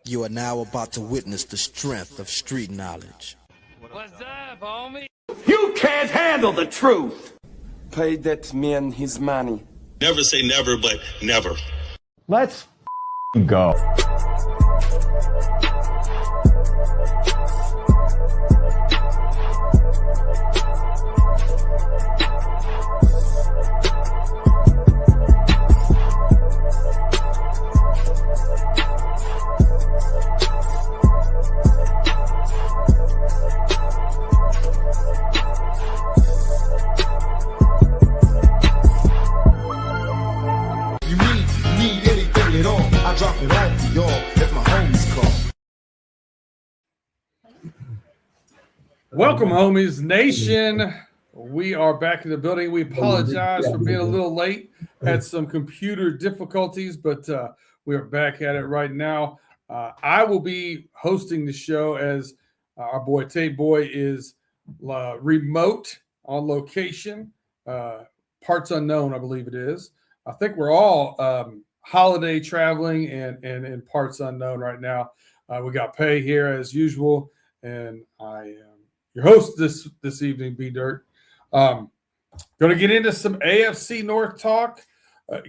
You are now about to witness the strength of street knowledge. What's up, homie? You can't handle the truth. Pay that man his money. Never say never, but never. Let's go. Drop it off to y'all if my homies call. Welcome, homies nation. We are back in the building. We apologize for being a little late. Had some computer difficulties, but we are back at it right now. I will be hosting the show as our boy Tate Boy is remote on location. Parts unknown, I believe it is. I think we're all holiday traveling and in parts unknown right now. We got Pay here as usual, and I am your host this evening, B Dirt. Going to get into some AFC North talk.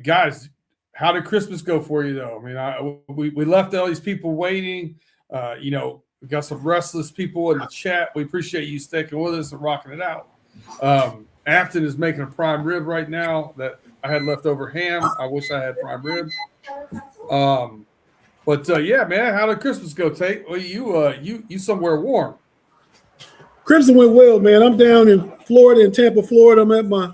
Guys, how did Christmas go for you, though? I mean, we left all these people waiting. We got some restless people in the chat. We appreciate you sticking with us and rocking it out. Afton is making a prime rib right now that I had leftover ham. I wish I had prime rib. Yeah, man, how did Christmas go, Tate? Well, you somewhere warm. Christmas went well, man. I'm down in Florida, in Tampa, Florida. I'm at my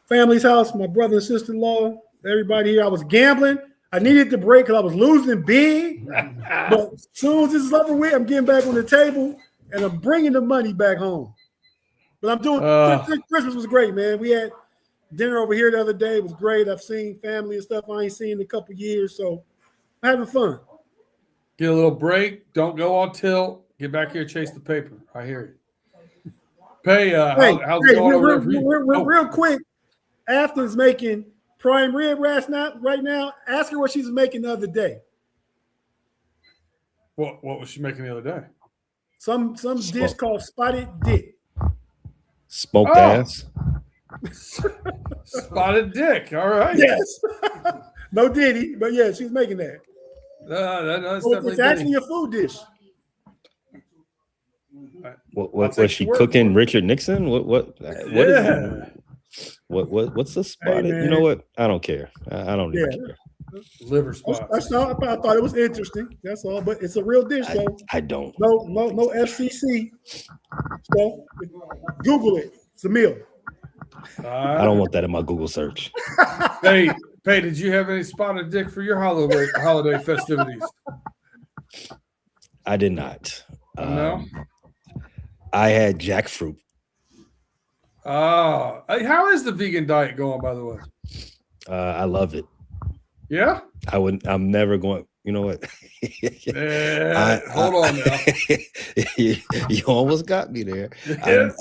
family's house, my brother and sister-in-law, everybody here. I was gambling. I needed to break because I was losing big. But as soon as this is over with, I'm getting back on the table, and I'm bringing the money back home. But I'm doing Christmas was great, man. We had dinner over here the other day. It was great. I've seen family and stuff I ain't seen in a couple years, so I'm having fun. Get a little break. Don't go on tilt. Get back here, chase the paper. I hear you. Pay. How's it going over there? Real quick, Afton's making prime rib right now. Ask her what she's making the other day. What was she making the other day? Some dish called spotted dick. Smoked ass. Spotted dick. All right. Yes. No Diddy, but yeah, she's making that. That's it's actually a food dish. What was she cooking? Richard Nixon? What what's the spotted? Hey, you know what? I don't care. I don't even care. Liver spots. That's all. I thought it was interesting. That's all. But it's a real dish, though. I don't. No FCC. So Google it. It's a meal. I don't want that in my Google search. Hey, did you have any spotted dick for your holiday festivities? I did not. No. I had jackfruit. How is the vegan diet going, by the way? I love it. Yeah. I'm never going. You know what? Hold on now. You almost got me there. Yes.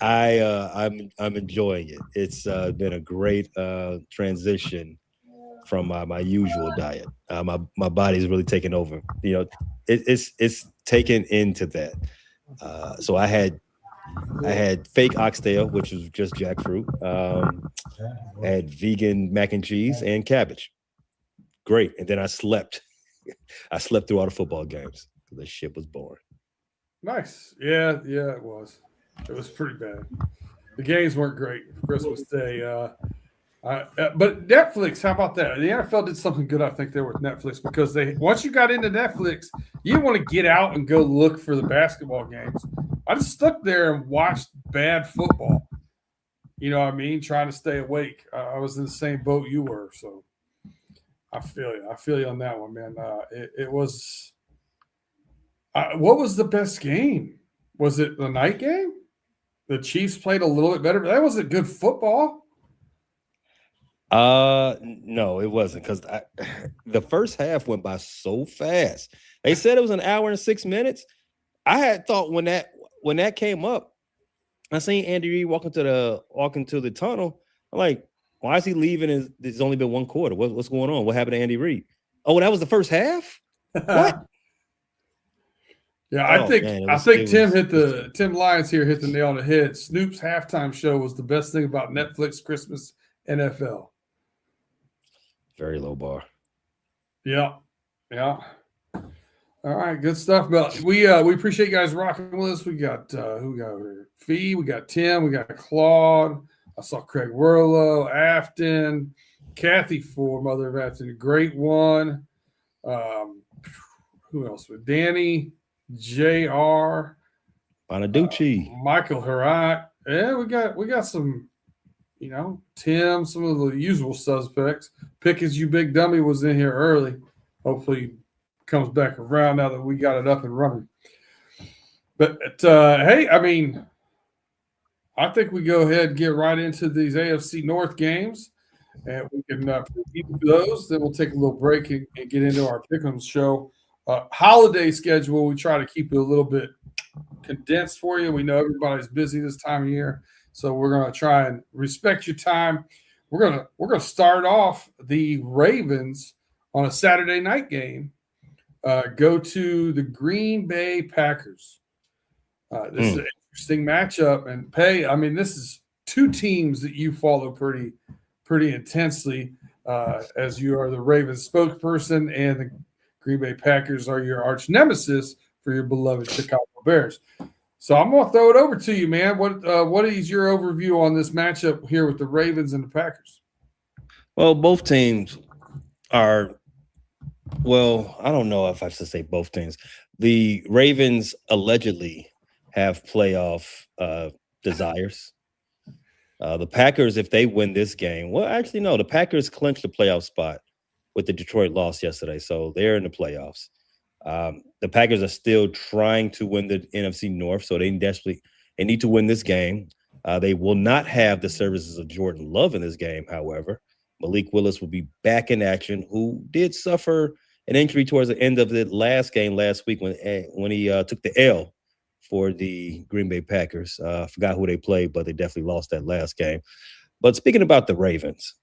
I'm enjoying it. It's been a great transition from my usual diet. My body's really taken over. You know, it's taken into that. So I had fake oxtail, which was just jackfruit. I had vegan mac and cheese and cabbage. Great. And then I slept. I slept through all the football games because the shit was boring. Nice. Yeah, it was. It was pretty bad. The games weren't great for Christmas Day. But Netflix, how about that? The NFL did something good, I think, there with Netflix because once you got into Netflix, you didn't want to get out and go look for the basketball games. I just stuck there and watched bad football. You know what I mean? Trying to stay awake. I was in the same boat you were, so I feel you. I feel you on that one, man. It was. What was the best game? Was it the night game? The Chiefs played a little bit better, but that wasn't good football. No, it wasn't because the first half went by so fast. They said it was an hour and 6 minutes. I had thought when that came up, I seen Andy Reid walking to the tunnel. I'm like, why is he leaving? There's only been one quarter. What's going on? What happened to Andy Reid? Oh, that was the first half? What? Yeah, I Oh, think man, Tim Lyons here hit the nail on the head. Snoop's halftime show was the best thing about Netflix Christmas NFL. Very low bar. Yeah. All right, good stuff. But we appreciate you guys rocking with us. We got who we got over here? Fee, we got Tim, we got Claude. I saw Craig Werlo, Afton, Kathy for Mother of Afton, great one. Who else? With Danny, JR, Bonaducci. Michael Herat. Yeah, we got some, Tim, some of the usual suspects. Pick as you big dummy was in here early. Hopefully comes back around now that we got it up and running. But hey, I mean, I think we go ahead and get right into these AFC North games, and we can preview those. Then we'll take a little break and get into our Pick'em show. Holiday schedule, we try to keep it a little bit condensed for you. We know everybody's busy this time of year, so we're going to try and respect your time. We're gonna start off the Ravens on a Saturday night game. Go to the Green Bay Packers. This is an interesting matchup, and this is two teams that you follow pretty intensely, as you are the Ravens spokesperson, and the Green Bay Packers are your arch nemesis for your beloved Chicago Bears. So I'm going to throw it over to you, man. What is your overview on this matchup here with the Ravens and the Packers? Well, both teams are. Well, I don't know if I should say both teams. The Ravens allegedly have playoff desires. The Packers, if they win this game, well, actually, no, the Packers clinched the playoff spot with the Detroit loss yesterday, so they're in the playoffs. The Packers are still trying to win the NFC North, so they need to win this game. They will not have the services of Jordan Love in this game, however. Malik Willis will be back in action, who did suffer an injury towards the end of the last game last week when he took the L for the Green Bay Packers. I forgot who they played, but they definitely lost that last game. But speaking about the Ravens,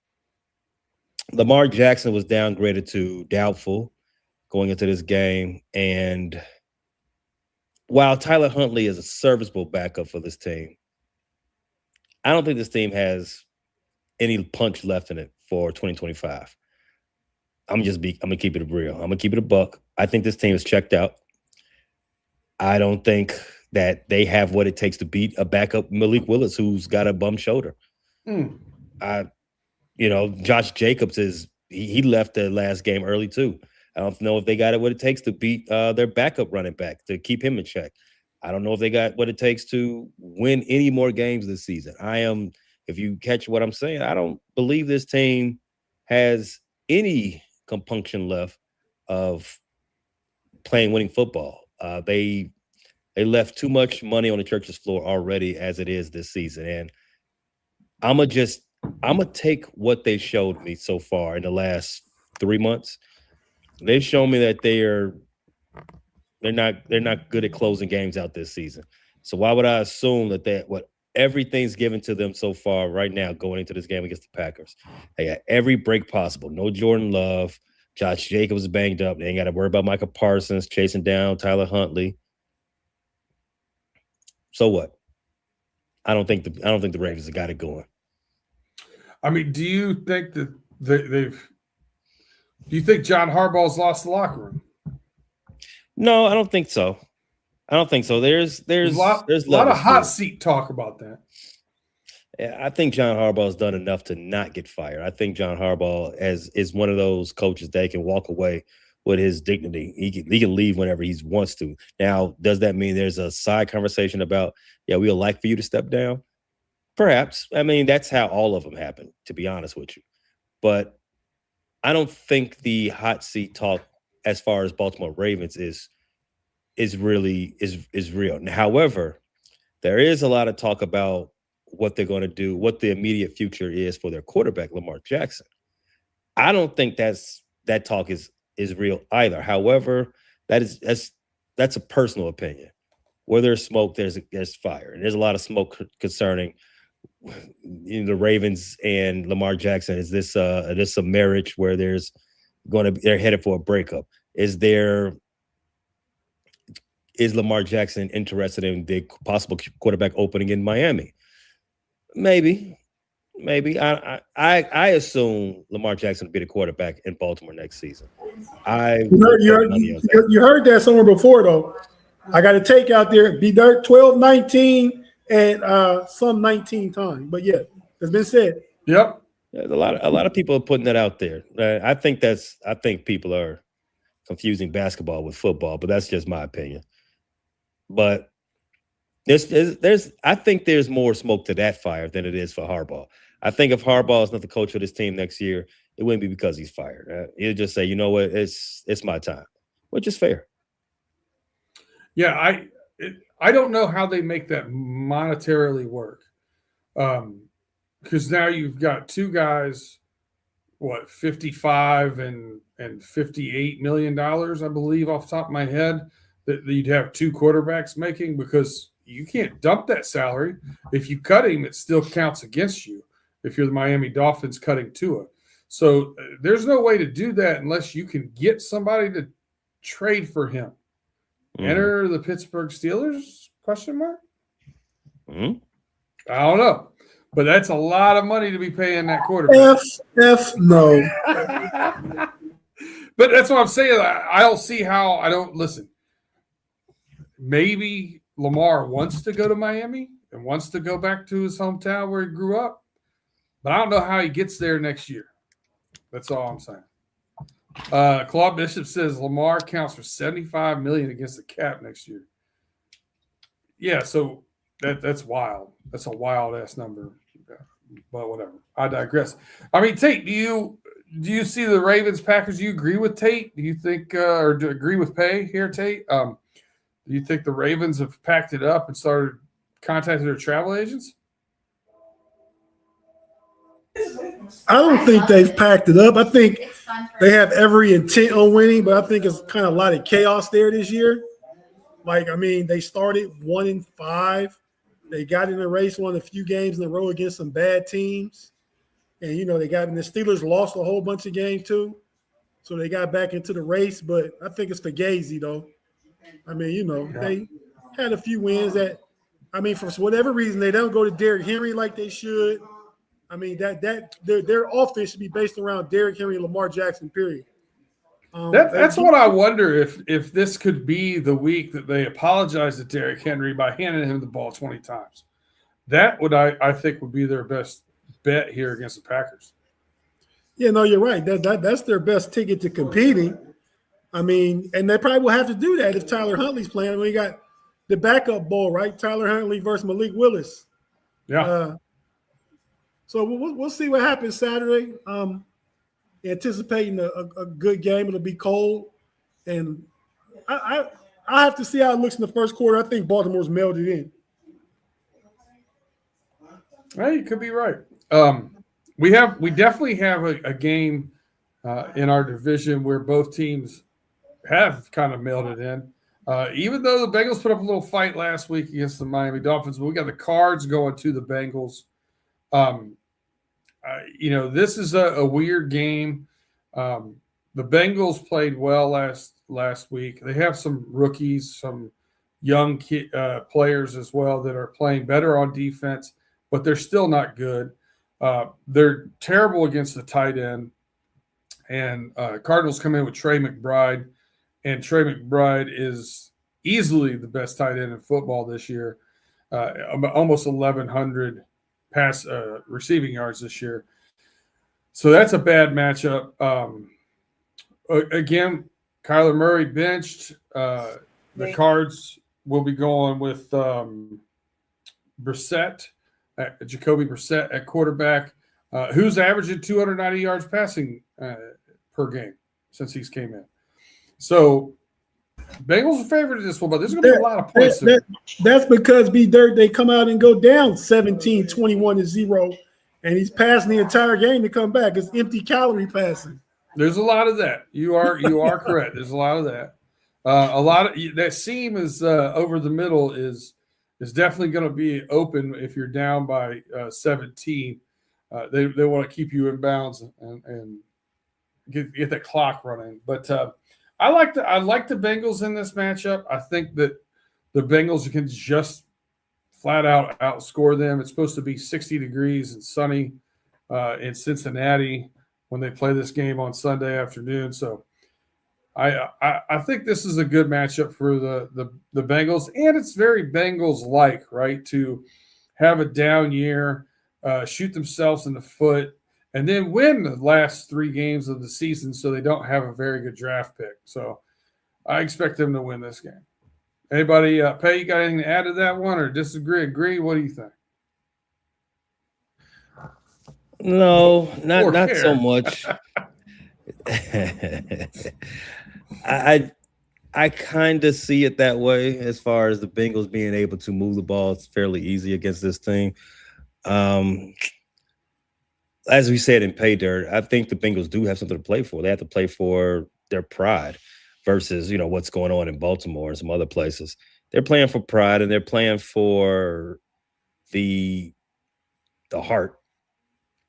Lamar Jackson was downgraded to doubtful going into this game. And while Tyler Huntley is a serviceable backup for this team, I don't think this team has any punch left in it for 2025. I'm gonna keep it real. I'm gonna keep it a buck. I think this team is checked out. I don't think that they have what it takes to beat a backup Malik Willis who's got a bum shoulder. Josh Jacobs he left the last game early too. I don't know if they got what it takes to beat their backup running back, to keep him in check. I don't know if they got what it takes to win any more games this season. If you catch what I'm saying, I don't believe this team has any compunction left of playing winning football. They left too much money on the church's floor already as it is this season. And I'm gonna take what they showed me so far in the last 3 months. They've shown me that they're not good at closing games out this season. So why would I assume that everything's given to them so far right now going into this game against the Packers? They got every break possible. No Jordan Love. Josh Jacobs is banged up. They ain't got to worry about Micah Parsons chasing down Tyler Huntley. So what? I don't think the Ravens have got it going. I mean, do you think that do you think John Harbaugh's lost the locker room? No, I don't think so. There's a lot of hot seat talk about that. Yeah, I think John Harbaugh's done enough to not get fired. I think John Harbaugh is one of those coaches that can walk away with his dignity. He can leave whenever he wants to. Now, does that mean there's a side conversation about, we would like for you to step down? Perhaps. I mean, that's how all of them happen, to be honest with you. But I don't think the hot seat talk as far as Baltimore Ravens is real. However, there is a lot of talk about what they're going to do, what the immediate future is for their quarterback, Lamar Jackson. I don't think that talk is real either. However, that's a personal opinion. Where there's smoke, there's fire, and there's a lot of smoke concerning the Ravens and Lamar Jackson. Is this a marriage where there's they're headed for a breakup. Is Lamar Jackson interested in the possible quarterback opening in Miami? Maybe. I assume Lamar Jackson will be the quarterback in Baltimore next season. You heard that somewhere before, though. I got a take out there. Be dirt 12-19 and some 19 times. But yeah, it's been said. Yep. There's a lot of people are putting that out there. I think people are confusing basketball with football, but that's just my opinion. But I think there's more smoke to that fire than it is for Harbaugh. I think if Harbaugh is not the coach of this team next year, it wouldn't be because he's fired. He'll just say, you know what, it's my time, which is fair. Yeah, I don't know how they make that monetarily work. Because now you've got two guys, $55 and $58 million, I believe, off the top of my head, that you'd have two quarterbacks making, because you can't dump that salary. If you cut him, it still counts against you if you're the Miami Dolphins cutting Tua. So there's no way to do that unless you can get somebody to trade for him. Enter the Pittsburgh Steelers, question mark? I don't know. But that's a lot of money to be paying that quarterback. No. But that's what I'm saying. I don't see how – I don't – listen. Maybe Lamar wants to go to Miami and wants to go back to his hometown where he grew up. But I don't know how he gets there next year. That's all I'm saying. Claude Bishop says Lamar counts for $75 million against the cap next year. Yeah, so that's wild. That's a wild-ass number. Yeah, but whatever. I digress. I mean, Tate, do you see the Ravens-Packers? Do you agree with Tate? Do you think or do you agree with Pay here, Tate? Do you think the Ravens have packed it up and started contacting their travel agents? I don't think they've packed it up. I think they have every intent on winning, but I think it's kind of a lot of chaos there this year. Like, I mean, they started 1-5. They got in the race, won a few games in a row against some bad teams. And, they got in the Steelers lost a whole bunch of games too. So they got back into the race, but I think it's Fugazi, though. I mean, they had a few wins that, I mean, for whatever reason, they don't go to Derrick Henry like they should. I mean, their offense should be based around Derrick Henry and Lamar Jackson, period. That's what I wonder, if this could be the week that they apologize to Derrick Henry by handing him the ball 20 times. That would, I think, would be their best bet here against the Packers. Yeah, no, you're right. That's their best ticket to competing. I mean, and they probably will have to do that if Tyler Huntley's playing. I mean, we got the backup ball, right? Tyler Huntley versus Malik Willis. Yeah. So we'll see what happens Saturday. Anticipating a good game. It'll be cold, and I have to see how it looks in the first quarter. I think Baltimore's mailed it in. Well, you could be right. We definitely have a game in our division where both teams have kind of mailed it in. Even though the Bengals put up a little fight last week against the Miami Dolphins, but we got the Cards going to the Bengals. This is a weird game. The Bengals played well last week. They have some rookies, some young players as well that are playing better on defense, but they're still not good. They're terrible against the tight end. And Cardinals come in with Trey McBride, and Trey McBride is easily the best tight end in football this year, almost 1,100 pass receiving yards this year. So that's a bad matchup. Again, Kyler Murray benched. The Cards will be going with Jacoby Brissett at quarterback, who's averaging 290 yards passing per game since he's came in. So Bengals are favored in this one, but there's going to be a lot of points. That's because B-Dirt, they come out and go down 17-21-0, and he's passing the entire game to come back. It's empty calorie passing. There's a lot of that. You are correct. There's a lot of that. A lot of that seam is over the middle is definitely going to be open if you're down by 17. They want to keep you in bounds and get the clock running. But I like the Bengals in this matchup. I think that the Bengals can just flat out outscore them. It's supposed to be 60 degrees and sunny in Cincinnati when they play this game on Sunday afternoon. So I think this is a good matchup for the Bengals, and it's very Bengals-like, right, to have a down year, shoot themselves in the foot, and then win the last 3 games of the season so they don't have a very good draft pick. So I expect them to win this game. Anybody, Pay, you got anything to add to that one or disagree? Agree? What do you think? No, not so much. I kind of see it that way as far as the Bengals being able to move the ball. It's fairly easy against this team. As we said in Pay Dirt, I think the Bengals do have something to play for. They have to play for their pride versus, what's going on in Baltimore and some other places. They're playing for pride and they're playing for the heart,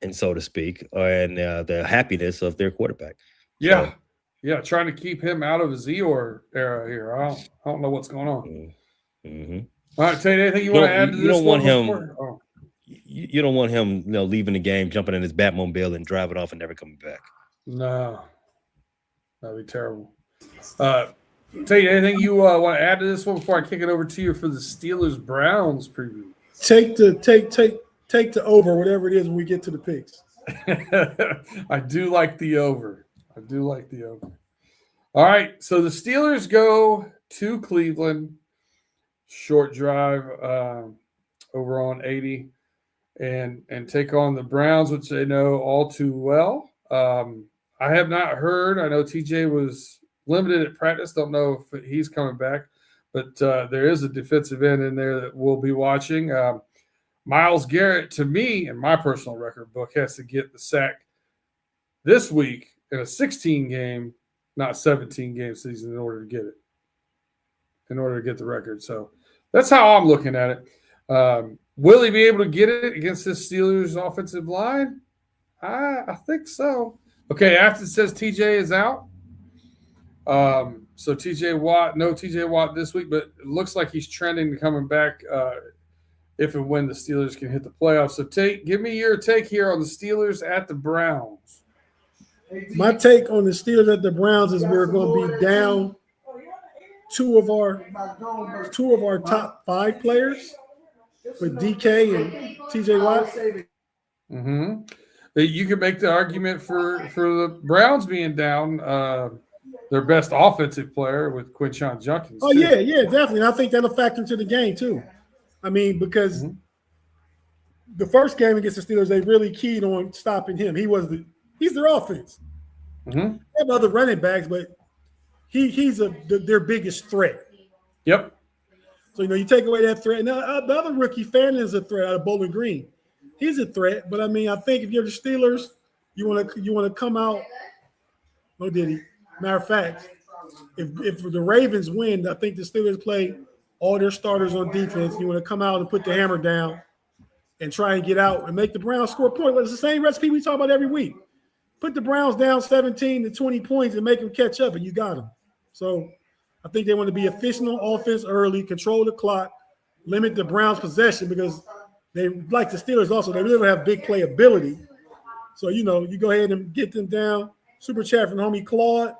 and so to speak, and the happiness of their quarterback. Yeah. So, yeah, trying to keep him out of his Eeyore era here. I don't know what's going on. mm-hmm. All right, Tate, anything you want to add to this? You don't want him. Oh. You don't want him, leaving the game, jumping in his Batmobile and driving off and never coming back. No, that'd be terrible. Tate, anything you want to add to this one before I kick it over to you for the Steelers-Browns preview? Take the over, whatever it is, when we get to the picks. I do like the over. All right, so the Steelers go to Cleveland, short drive over on 80, and take on the Browns, which they know all too well. I have not heard. I know TJ was limited at practice. Don't know if he's coming back, but there is a defensive end in there that we'll be watching. Myles Garrett, to me, in my personal record book, has to get the sack this week in a 16-game, not 17-game season in order to get it, in order to get the record. So that's how I'm looking at it. Will he be able to get it against this Steelers offensive line? I think so. Okay, after it says TJ is out. So TJ Watt this week, but it looks like he's trending to coming back if and when the Steelers can hit the playoffs. So Tate, give me your take here on the Steelers at the Browns. My take on the Steelers at the Browns is we're going to be down two of our top 5 players with DK and TJ Watt. Mm-hmm. You could make the argument for the Browns being down their best offensive player with Quinshon Judkins. Oh, yeah, definitely. And I think that'll factor into the game, too. I mean, because the first game against the Steelers, they really keyed on stopping him. He's their offense. Mm-hmm. They have other running backs, but he's their biggest threat. Yep. So, you take away that threat. Now, the other rookie, Fannin, is a threat out of Bowling Green. He's a threat, but I mean, I think if you're the Steelers, you want to come out. No, did he? Matter of fact, if the Ravens win, I think the Steelers play all their starters on defense. You want to come out and put the hammer down and try and get out and make the Browns score points. It's the same recipe we talk about every week. Put the Browns down 17 to 20 points and make them catch up, and you got them. So I think they want to be efficient on offense early, control the clock, limit the Browns' possession because they, like the Steelers also, they really don't have big playability. So, you go ahead and get them down. Super chat from homie Claude.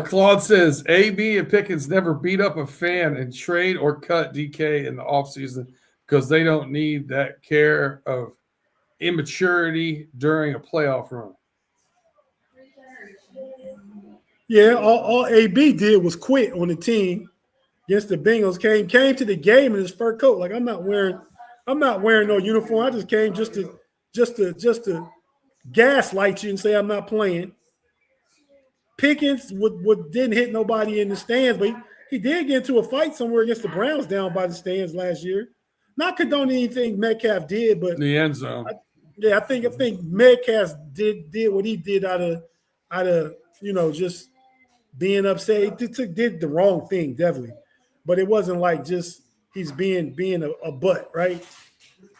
Claude says, AB and Pickens never beat up a fan and trade or cut DK in the offseason because they don't need that care of immaturity during a playoff run. Yeah, all AB did was quit on the team against the Bengals. Came to the game in his fur coat. Like, I'm not wearing no uniform. I just came just to gaslight you and say I'm not playing. Pickens didn't hit nobody in the stands, but he did get into a fight somewhere against the Browns down by the stands last year. Not condoning anything Metcalf did, but the end zone. I think Metcalf did what he did out of just being upset. He did the wrong thing, definitely, but it wasn't like just he's being a butt, right?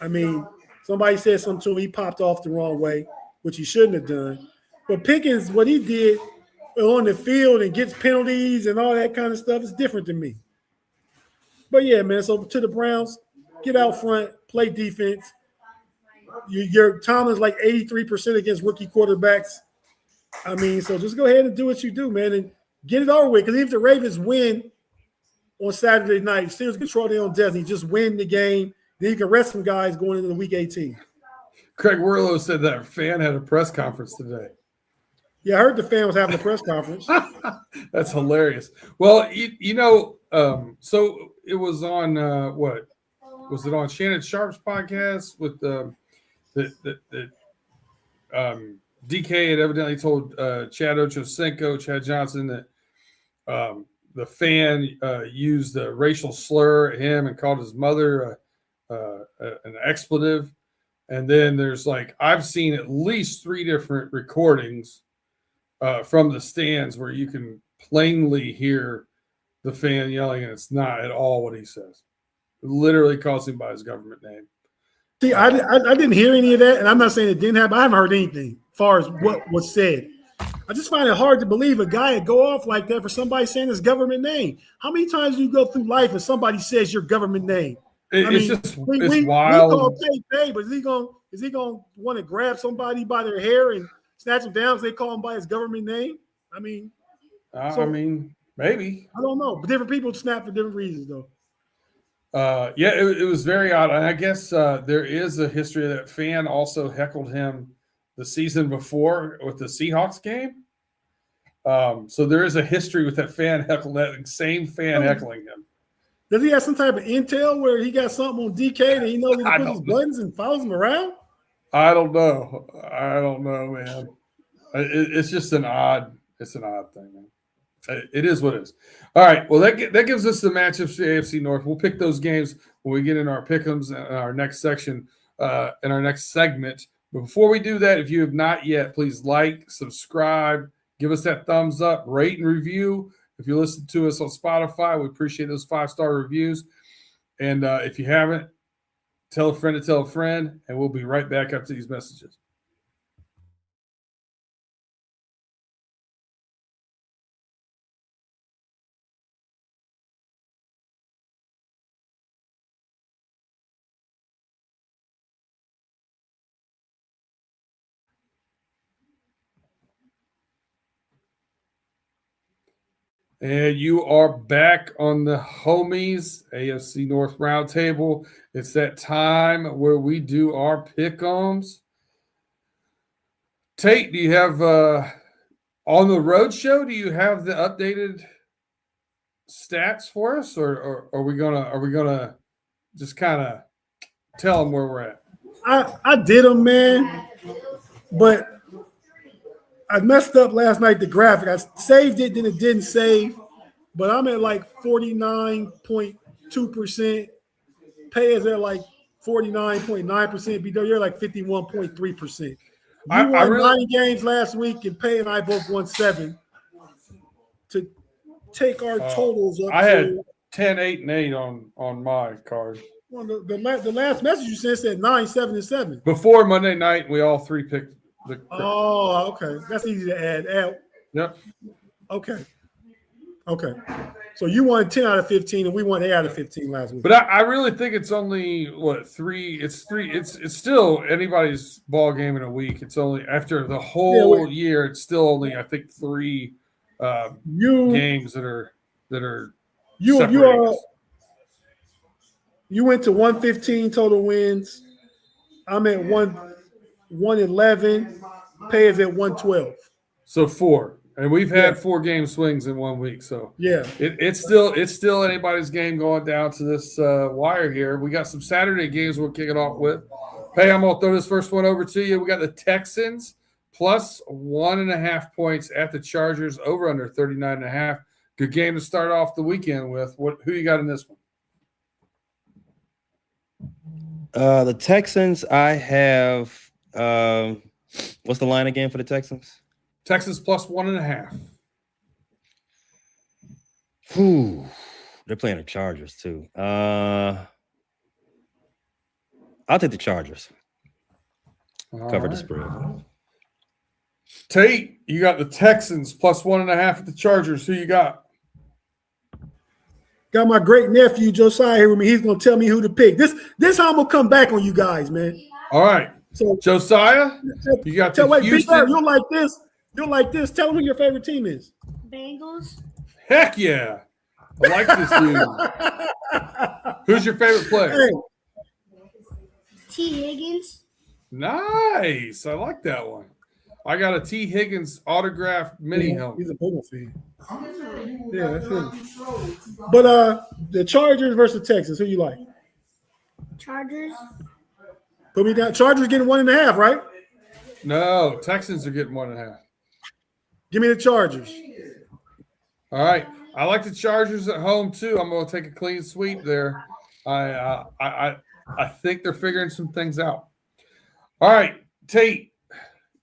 I mean, somebody said something to him, he popped off the wrong way, which he shouldn't have done. But Pickens, what he did on the field and gets penalties and all that kind of stuff is different than me. But yeah, man. So to the Browns, get out front, play defense. Your Tomlin's like 83% against rookie quarterbacks. I mean, so just go ahead and do what you do, man, and get it over with. Because if the Ravens win on Saturday night, Steelers control their own destiny. Just win the game. Then you can rest some guys going into the Week 18. Craig Werlow said that fan had a press conference today. Yeah, I heard the fan was having a press conference. That's hilarious. Well, so it was on what? Was it on Shannon Sharp's podcast with DK had evidently told Chad Ochocinco, Chad Johnson, that the fan used a racial slur at him and called his mother an expletive. And then there's I've seen at least 3 different recordings from the stands where you can plainly hear the fan yelling, and it's not at all what he says. It literally calls him by his government name. See, I didn't hear any of that, and I'm not saying it didn't happen. I haven't heard anything as far as what was said. I just find it hard to believe a guy would go off like that for somebody saying his government name. How many times do you go through life and somebody says your government name? It's wild. We call Tate, but is he gonna want to grab somebody by their hair and snatch him down because they call him by his government name? I mean, maybe. I don't know, but different people snap for different reasons, though. It was very odd. And I guess there is a history that fan also heckled him the season before with the Seahawks game. So there is a history with that fan heckling, that same fan heckling him. Does he have some type of intel where he got something on DK that he knows he can put his buttons and follows him around? I don't know, man. It's just an odd thing, man. It is what it is. All right. Well, that gives us the matchups for the AFC North. We'll pick those games when we get in our pick'ems in our next section, in our next segment. But before we do that, if you have not yet, please like, subscribe, give us that thumbs up, rate and review. If you listen to us on Spotify, we appreciate those 5-star reviews. And if you haven't, tell a friend to tell a friend, and we'll be right back after these messages. And you are back on the homies AFC North Roundtable. It's that time where we do our pick'ems. Tate, do you have on the road show? Do you have the updated stats for us, or are we gonna just kind of tell them where we're at? I did them, man, but I messed up last night, the graphic. I saved it, then it didn't save. But I'm at 49.2%. Pay is at 49.9%. BW, you're 51.3%. You won 9 games last week, and Pay and I both won 7 to take our totals up. I had 10, 8, and 8 on my card. Well, the last message you sent said 9, 7, and 7. Before Monday night, we all 3 picked. Oh, okay. That's easy to add. Yep. Okay. So you won 10 out of 15, and we won 8 out of 15 last week. But I really think it's only 3. It's 3. It's still anybody's ball game in a week. It's only after the whole year. It's still only, I think, 3 games that are. You went to 115 total wins. I'm at 111. Pay is at 112. So 4, and we've had 4 game swings in 1 week. So yeah, it's still anybody's game going down to this wire here. We got some Saturday games we'll kick it off with. Hey, I'm gonna throw this first one over to you. We got the Texans plus 1.5 points at the Chargers, over under 39.5. Good game to start off the weekend with. Who you got in this one? The Texans, I have what's the line again for the Texans? Texans plus 1.5. They're playing the Chargers too. I'll take the Chargers. Cover the spread. Tate, you got the Texans plus 1.5 at the Chargers. Who you got? Got my great nephew Josiah here with me. He's gonna tell me who to pick. This how I'm gonna come back on you guys, man. All right. So Josiah, you got the wait, Houston. you'll like this. You'll like this. Tell them who your favorite team is. Bengals. Heck yeah. I like this dude. Who's your favorite player? Hey, T. Higgins. Nice. I like that one. I got a T. Higgins autographed mini helmet. he's a Bengals fan. Yeah, that's him. But the Chargers versus Texans, who you like? Chargers. Put me down. Chargers getting 1.5, right? No, Texans are getting 1.5. Give me the Chargers. All right. I like the Chargers at home too. I'm going to take a clean sweep there. I think they're figuring some things out. All right, Tate,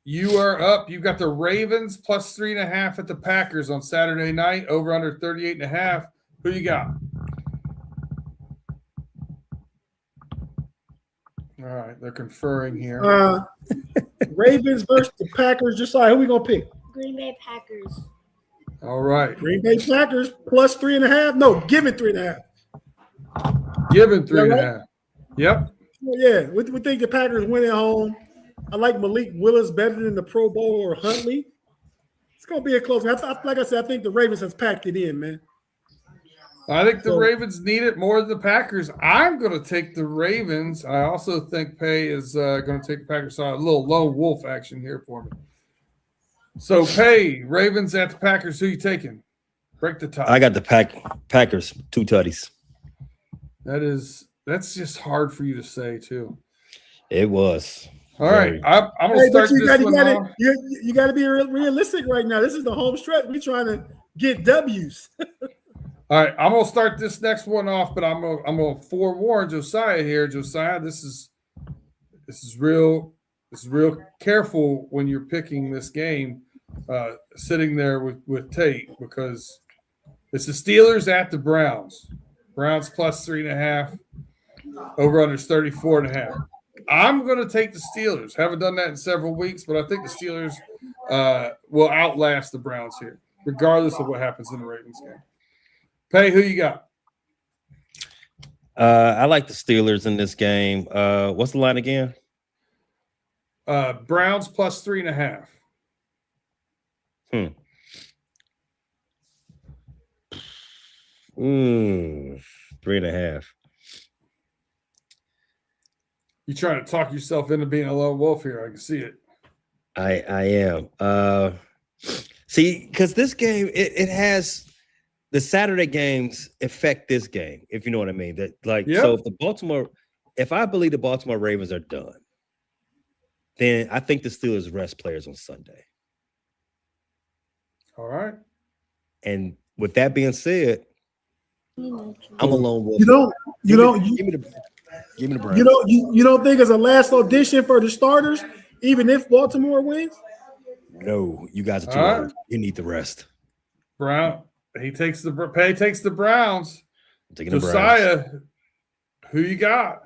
you are up. You've got the Ravens plus 3.5 at the Packers on Saturday night, over under 38.5. Who you got? All right, they're conferring here. Ravens versus the Packers. Just like who we gonna pick? Green Bay Packers. All right, Green Bay Packers plus 3.5. No, give it 3.5. given 3.5. Right? Yep. Yeah, we think the Packers win at home. I like Malik Willis better than the Pro Bowl or Huntley. It's gonna be a close one. Like I said, I think the Ravens has packed it in, man. I think the Ravens need it more than the Packers. I'm going to take the Ravens. I also think Pay is going to take the Packers side. A little lone wolf action here for me. So, Pay, Ravens at the Packers. Who you taking? Break the tie. I got the Packers, 2 tutties. That's just hard for you to say, too. It was. All right. I'm going to start this one off. You got to be realistic right now. This is the home stretch. We're trying to get W's. All right, I'm gonna start this next one off, but I'm gonna forewarn Josiah here. Josiah, this is real careful when you're picking this game, sitting there with Tate, because it's the Steelers at the Browns. Browns plus 3.5, over under 34.5. I'm gonna take the Steelers. Haven't done that in several weeks, but I think the Steelers will outlast the Browns here, regardless of what happens in the Ravens game. Pay, who you got? I like the Steelers in this game. What's the line again? Browns plus 3.5. 3.5. You trying to talk yourself into being a lone wolf here. I can see it. I am. See, because this game, it has the Saturday games affect this game, if you know what I mean. That So if I believe the Baltimore Ravens are done, then I think the Steelers rest players on Sunday. All right. And with that being said, I'm a lone wolf. Give me the Browns. You don't think it's a last audition for the starters, even if Baltimore wins? No, you guys are too All old. You need the rest. Pay takes the Browns. I'm taking the Browns. Josiah, who you got?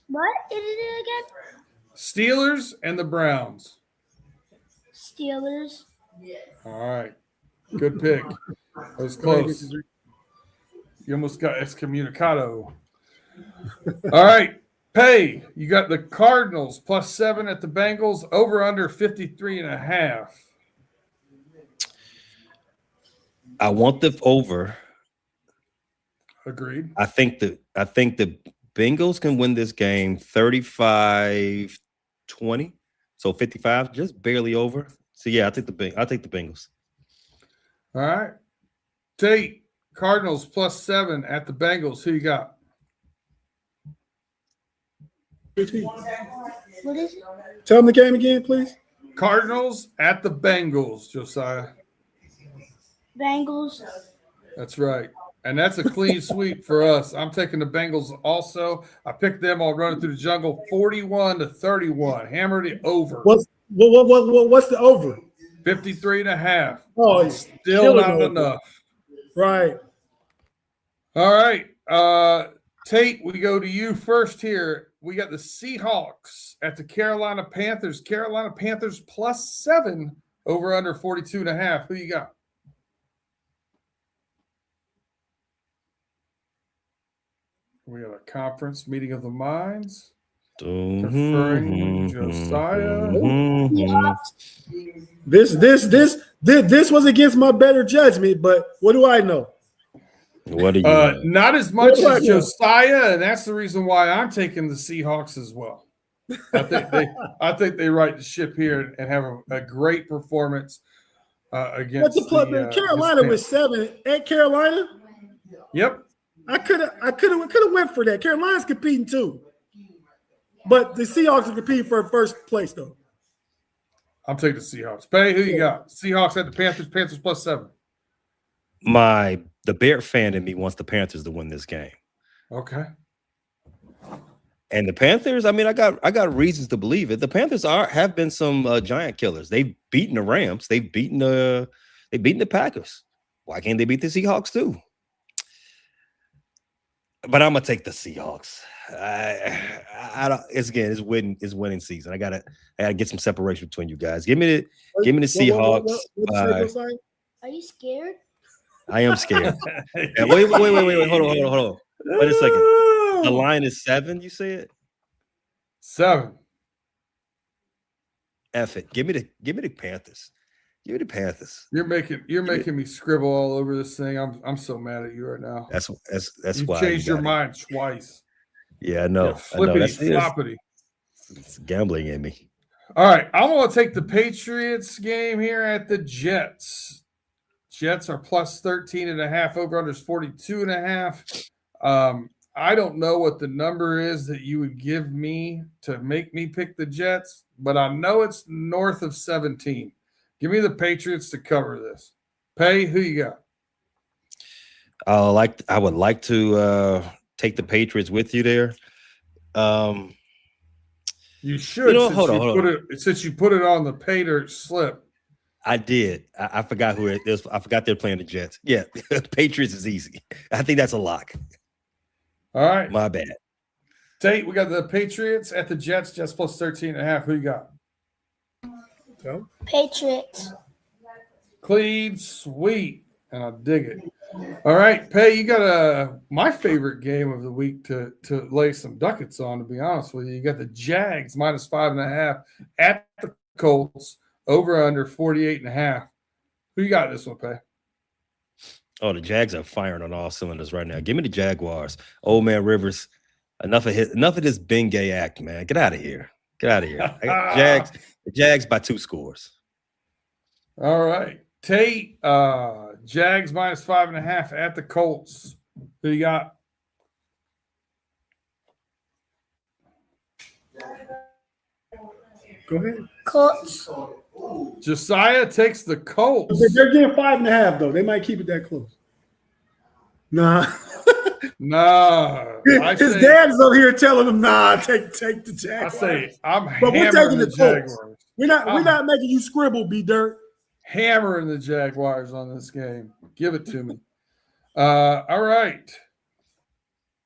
What is it again? Steelers and the Browns. Steelers. All right. Good pick. That was close. You almost got excommunicado. All right. Pay, you got the Cardinals plus 7 at the Bengals, over under 53.5. I want the over. Agreed. I think the Bengals can win this game 35-20. So 55, just barely over. So yeah, I'll take the Bengals. All right. Tate, Cardinals plus 7 at the Bengals. Who you got? What is it? Tell them the game again, please. Cardinals at the Bengals, Josiah. Bengals. That's right. And that's a clean sweep for us. I'm taking the Bengals also. I picked them all running through the jungle, 41-31. Hammered it over. What's the over? 53.5. Oh, it's Still not over. enough. Right. All right. Tate, we go to you first here. We got the Seahawks at the Carolina Panthers. Carolina Panthers plus 7, over under 42.5. Who you got? We got a conference meeting of the minds. Conferring Josiah. This was against my better judgment, but what do I know? What do you know? Not as much as Josiah, and that's the reason why I'm taking the Seahawks as well. I think they right the ship here and have a great performance against Carolina with 7 at Carolina. Yep. I could have went for that. Carolina's competing too, but the Seahawks are competing for first place though. I'm taking the Seahawks. Pay, who you got? Seahawks at the Panthers. Panthers plus 7. The Bear fan in me wants the Panthers to win this game. Okay. And the Panthers, I mean, I got reasons to believe it. The Panthers have been some giant killers. They've beaten the Rams. They've beaten the Packers. Why can't they beat the Seahawks too? But I'm gonna take the Seahawks. I don't. It's winning season. I gotta get some separation between you guys. Give me the Seahawks. Are you scared? I am scared. Wait. Hold on. Wait a second. The line is 7. You say it? 7. F it. Give me the Panthers. Give me the Panthers. You're making me scribble all over this thing. I'm so mad at you right now. That's you why changed your mind twice. Yeah, I know. Yeah, flippity floppity. It's gambling in me. All right, I'm going to take the Patriots game here at the Jets. Jets are plus 13.5. Over under is 42.5. I don't know what the number is that you would give me to make me pick the Jets, but I know it's north of 17. Give me the Patriots to cover this. Pay, who you got? I would like to take the Patriots with you there. You should. Hold on. Since you put it on the pay dirt slip. I did. I forgot who it is. I forgot they're playing the Jets. Yeah, Patriots is easy. I think that's a lock. All right. My bad. Tate, we got the Patriots at the Jets. Jets plus 13.5. Who you got? Patriots. Clean, sweet, and I dig it. All right, Pay, you got my favorite game of the week to lay some ducats on, to be honest with you. You got the Jags minus 5.5 at the Colts, over under 48.5. Who you got this one, Pay? Oh, the Jags are firing on all cylinders right now. Give me the Jaguars. Old man Rivers, enough of this Bengay act, man. Get out of here. I got the Jags by 2 scores. All right. Tate, Jags minus 5.5 at the Colts. Who you got? Go ahead. Colts. Josiah takes the Colts. They're getting 5.5 though. They might keep it that close. Nah. His dad is over here telling him, "Nah, take the Jaguars." I say I'm but we're taking the Jaguars. We're not making you scribble, B Dirt. Hammering the Jaguars on this game. Give it to me. All right.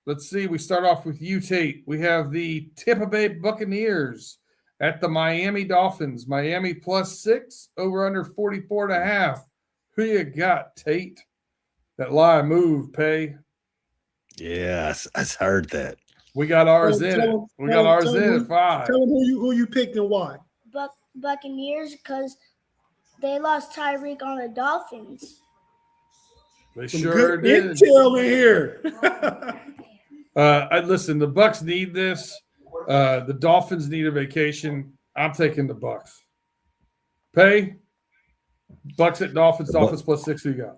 Let's see. We start off with you, Tate. We have the Tampa Bay Buccaneers at the Miami Dolphins. Miami plus 6, over under 44.5. Who you got, Tate? That line move, Pay. Yeah, I heard that. We got ours in it. We got ours in at 5. Tell them who you picked and why. Buccaneers, because they lost Tyreek on the Dolphins. They Some sure good did. intel in here. Listen, the Bucs need this. The Dolphins need a vacation. I'm taking the Bucs. Pay. Bucs at Dolphins. Dolphins plus 6. Who you got?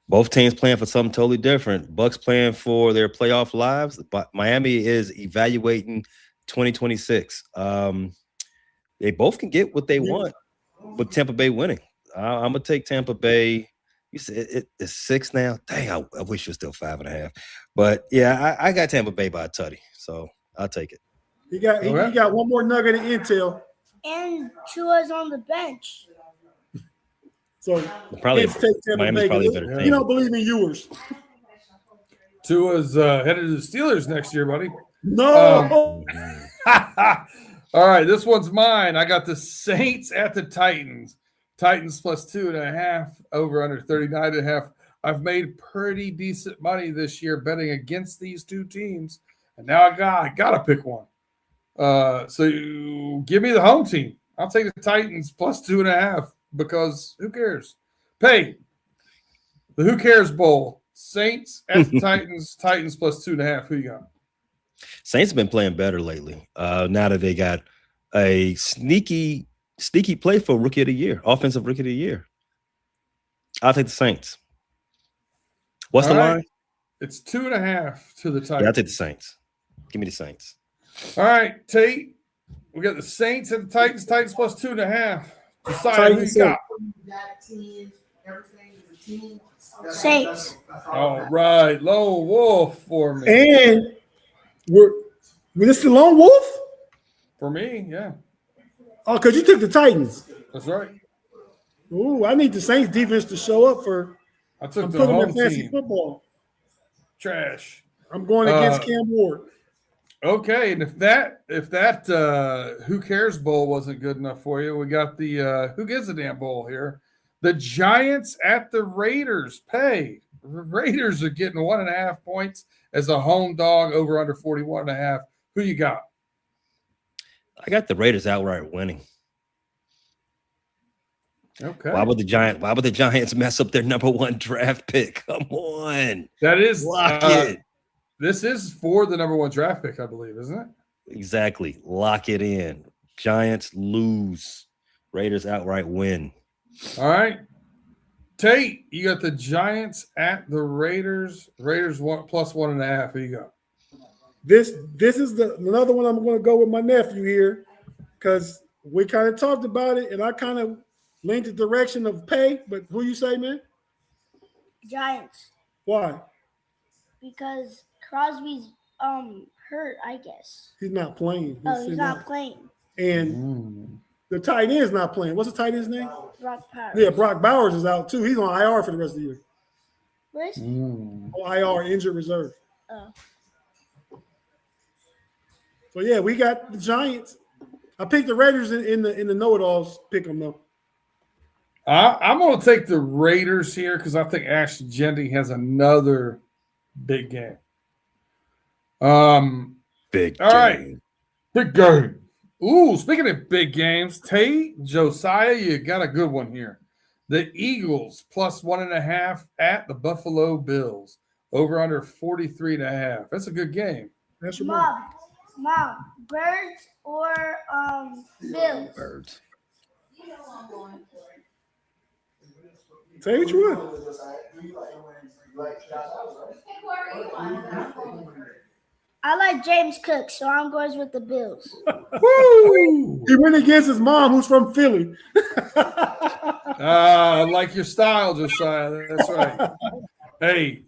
Both teams playing for something totally different. Bucs playing for their playoff lives, but Miami is evaluating 2026. They both can get what they want with Tampa Bay winning. I'm gonna take Tampa Bay. You said it's 6 now. Dang, I wish it was still 5.5. But yeah, I got Tampa Bay by a tutty, so I'll take it. He got one more nugget of intel. And Tua's on the bench. So Miami's Bay. probably a better team. You don't believe in yours. Tua's headed to the Steelers next year, buddy. No. All right, this one's mine. I got the Saints at the Titans. Titans plus 2.5, over under 39.5. I've made pretty decent money this year betting against these two teams, and now I gotta pick one. So give me the home team. I'll take the Titans plus 2.5 because who cares? Pay the Who Cares Bowl. Saints at the Titans. Titans plus 2.5. Who you got? Saints have been playing better lately. Now that they got a sneaky play for Rookie of the Year, Offensive Rookie of the Year. I'll take the Saints. What's the line? It's 2.5 to the Titans. Yeah, I'll take the Saints. Give me the Saints. All right, Tate. We got the Saints and the Titans. Titans plus 2.5. Decide who you got. Saints. All right, Lone Wolf for me. And we're this the Lone Wolf? For me, yeah. Oh, because you took the Titans. That's right. Ooh, I need the Saints defense to show up for I took the putting home in fancy team. football. Trash. I'm going against Cam Ward. Okay, and if that Who Cares Bowl wasn't good enough for you, we got the Who Gives a Damn Bowl here. The Giants at the Raiders. Pay. The Raiders are getting 1.5 points as a home dog, over under 41.5. Who you got? I got the Raiders outright winning. Okay. Why would the Giants mess up their number 1 draft pick? Come on. That is Lock it. This is for the number 1 draft pick, I believe, isn't it? Exactly. Lock it in. Giants lose. Raiders outright win. All right. Tate, you got the Giants at the Raiders. Raiders plus 1.5. Who you got? This is another one I'm going to go with my nephew here because we kind of talked about it and I kind of leaned the direction of Pay. But who you say, man? Giants. Why? Because Crosby's hurt, I guess. He's not playing. He's not playing. And the tight end's not playing. What's the tight end's name? Brock Powers. Yeah, Brock Bowers is out too. He's on IR for the rest of the year. Where is he? IR, injured reserve. Oh. So yeah, we got the Giants. I picked the Raiders in the know-it-alls. Pick them though. I'm going to take the Raiders here because I think Ashton Jendy has another big game. Big All right. game. Big game. Ooh, speaking of big games, Tate, Josiah, you got a good one here. The Eagles plus 1.5 at the Buffalo Bills. Over under 43.5. That's a good game. That's your Mom, Birds or Bills? Birds. Say which one. I like James Cook, so I'm going with the Bills. Woo! He went against his mom, who's from Philly. I like your style, Josiah. That's right. Hey,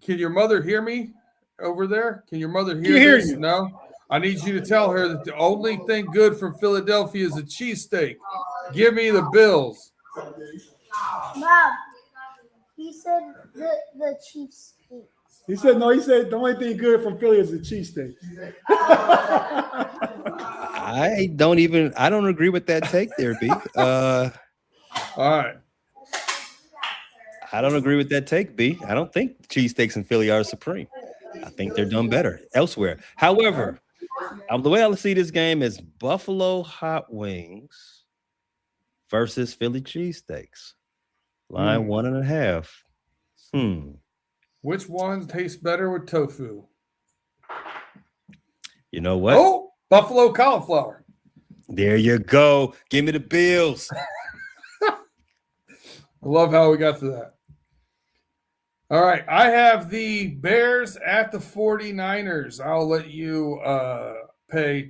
can your mother hear me over there? Can your mother hear this? You. No? I need you to tell her that the only thing good from Philadelphia is a cheesesteak. Give me the Bills. Mom, he said the Chiefs. He said no. He said the only thing good from Philly is the cheesesteak. I don't agree with that take there, B. All right. I don't agree with that take, B. I don't think cheesesteaks in Philly are supreme. I think they're done better elsewhere. However, the way I see this game is Buffalo hot wings versus Philly cheesesteaks. Line 1.5. Which one tastes better with tofu? You know what? Oh, buffalo cauliflower. There you go. Give me the Bills. I love how we got to that. All right. I have the Bears at the 49ers. I'll let you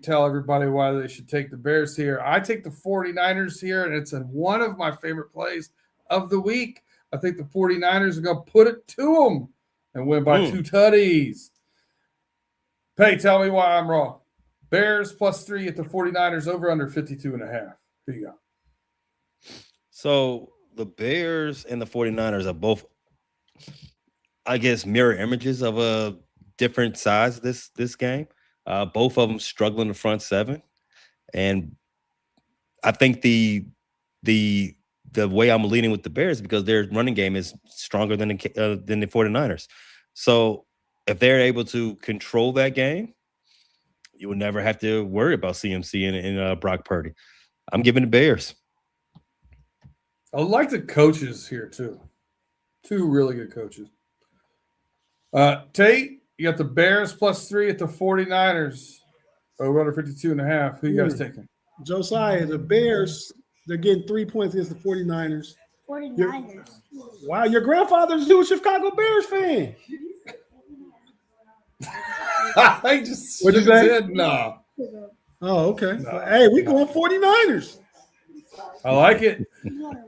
tell everybody why they should take the Bears here. I take the 49ers here, and it's one of my favorite plays of the week. I think the 49ers are going to put it to them and win by 2 tutties. Tell me why I'm wrong. Bears plus 3 at the 49ers, over under 52.5. Who you got? So the Bears and the 49ers are both, I guess, mirror images of a different size this game. Both of them struggle in the front seven. And I think the the way I'm leaning with the Bears because their running game is stronger than the 49ers. So if they're able to control that game, you will never have to worry about CMC and Brock Purdy. I'm giving the Bears. I like the coaches here too. Two really good coaches. Tate, you got the Bears +3 at the 49ers. Over under 52.5. Who you guys taking? Josiah, the Bears, they're getting 3 points against the 49ers. 49ers. Wow, your grandfather's a Chicago Bears fan. I just What did you say? said no. Oh, okay. No, hey, we going 49ers. I like it.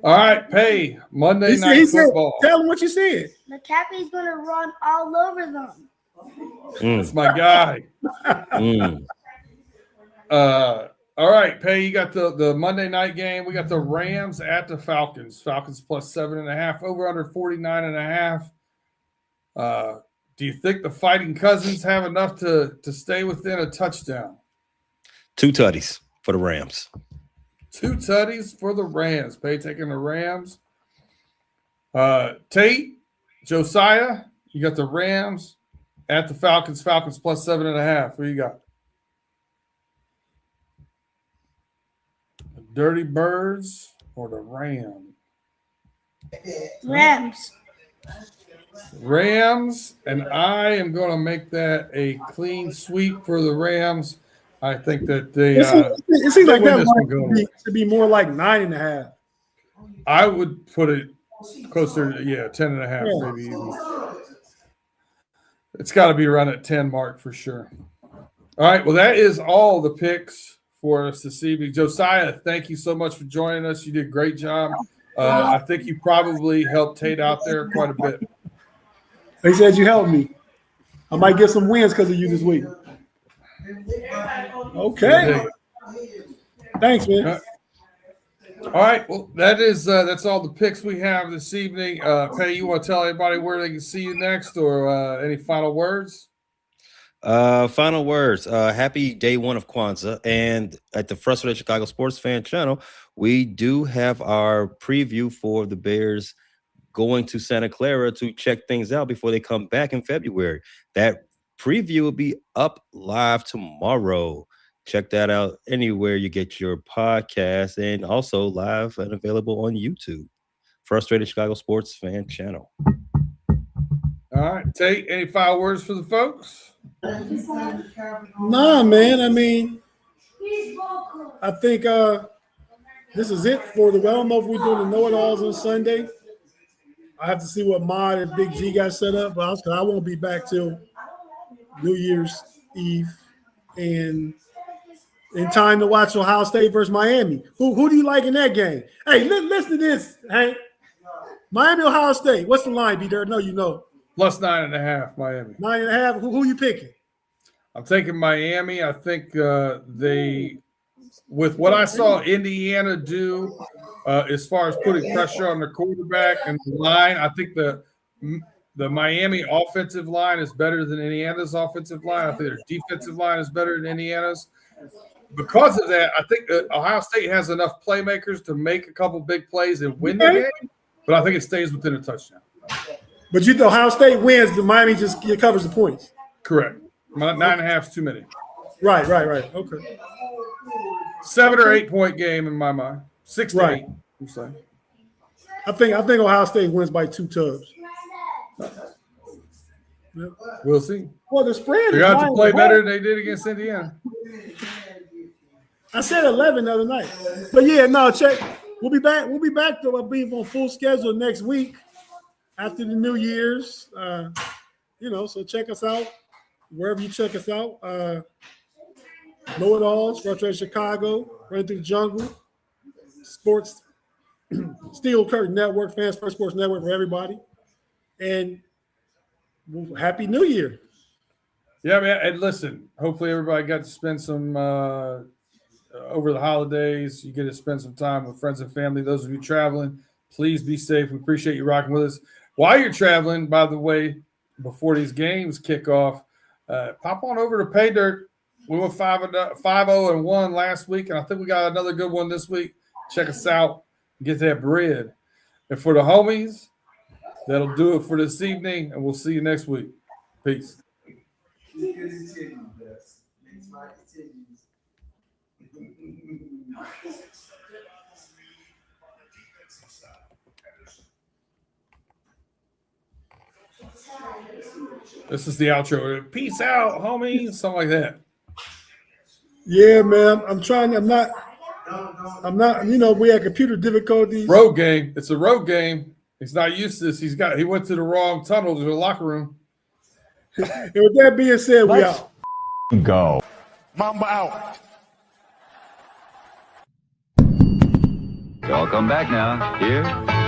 All right, Pay. Monday Night Football. Tell him what you said. McCaffrey's going to run all over them. That's my guy. All right, Pay, you got the Monday night game. We got the Rams at the Falcons. Falcons +7.5, over under 49.5. Do you think the Fighting Cousins have enough to stay within a touchdown? 2 tutties for the Rams. 2 tutties for the Rams. Pay taking the Rams. Tate, Josiah, you got the Rams at the Falcons. Falcons +7.5. Who you got? The Dirty Birds or the Rams? Rams. Rams, and I am going to make that a clean sweep for the Rams. I think that they. It seems like that might to be more like 9.5. I would put it closer to 10.5, maybe even. It's got to be around at 10 mark for sure. All right, well, that is all the picks for us this evening. Josiah, thank you so much for joining us. You did a great job. I think you probably helped Tate out there quite a bit. He said you helped me. I might get some wins because of you this week. Okay. Thanks, man. All right. Well, that's all the picks we have this evening. Pay, you want to tell everybody where they can see you next, or any final words? Final words. Happy day 1 of Kwanzaa, and at the Frustrated Chicago Sports Fan channel, we do have our preview for the Bears going to Santa Clara to check things out before they come back in February. That preview will be up live tomorrow. Check that out anywhere you get your podcast, and also live and available on YouTube. Frustrated Chicago Sports Fan channel. All right, Tate, any final words for the folks? Nah, man. I mean, I think this is it for the. I don't know if we're doing the know-it-alls on Sunday. I have to see what Mod and Big G got set up, but I won't be back till New Year's Eve, and in time to watch Ohio State versus Miami. Who do you like in that game? Hey, listen to this, Hank. Miami, Ohio State. What's the line, B-Dirt? No, you know. +9.5, Miami. 9.5. Who you picking? I'm taking Miami. I think with what I saw Indiana do as far as putting pressure on the quarterback and the line, I think the Miami offensive line is better than Indiana's offensive line. I think their defensive line is better than Indiana's. Because of that, I think Ohio State has enough playmakers to make a couple big plays and win the game, but I think it stays within a touchdown. But you know Ohio State wins, the Miami just covers the points. Correct. 9.5 is too many. Right. Okay. 7 or 8 point game in my mind. 6 to 8. I'm saying. I think Ohio State wins by 2 tubs. Yep. We'll see. Well, the spread. They got to play better than they did against Indiana. I said 11 the other night, but yeah, no. Check. We'll be back. We'll be back to being on full schedule next week after the New Year's. So check us out wherever you check us out. Know It Alls, Frustrated Chicago, Running Through the Jungle, Sports, Steel Curtain Network, Fans First Sports Network for everybody, and Happy New Year. Yeah, man. And listen, hopefully everybody got to spend some over the holidays. You get to spend some time with friends and family. Those of you traveling, please be safe. We appreciate you rocking with us. While you're traveling, by the way, before these games kick off, pop on over to Pay Dirt. We went 5-0-1 last week, and I think we got another good one this week. Check us out. get that bread. And for the homies, that'll do it for this evening, and we'll see you next week. Peace. This is the outro. Peace out, homies. Something like that. Yeah, man. I'm not, we had computer difficulties. Road game. It's a road game. He's not used to this. He went to the wrong tunnel to the locker room. And with that being said, we out. Go. Mamba out. Y'all come back now. Here.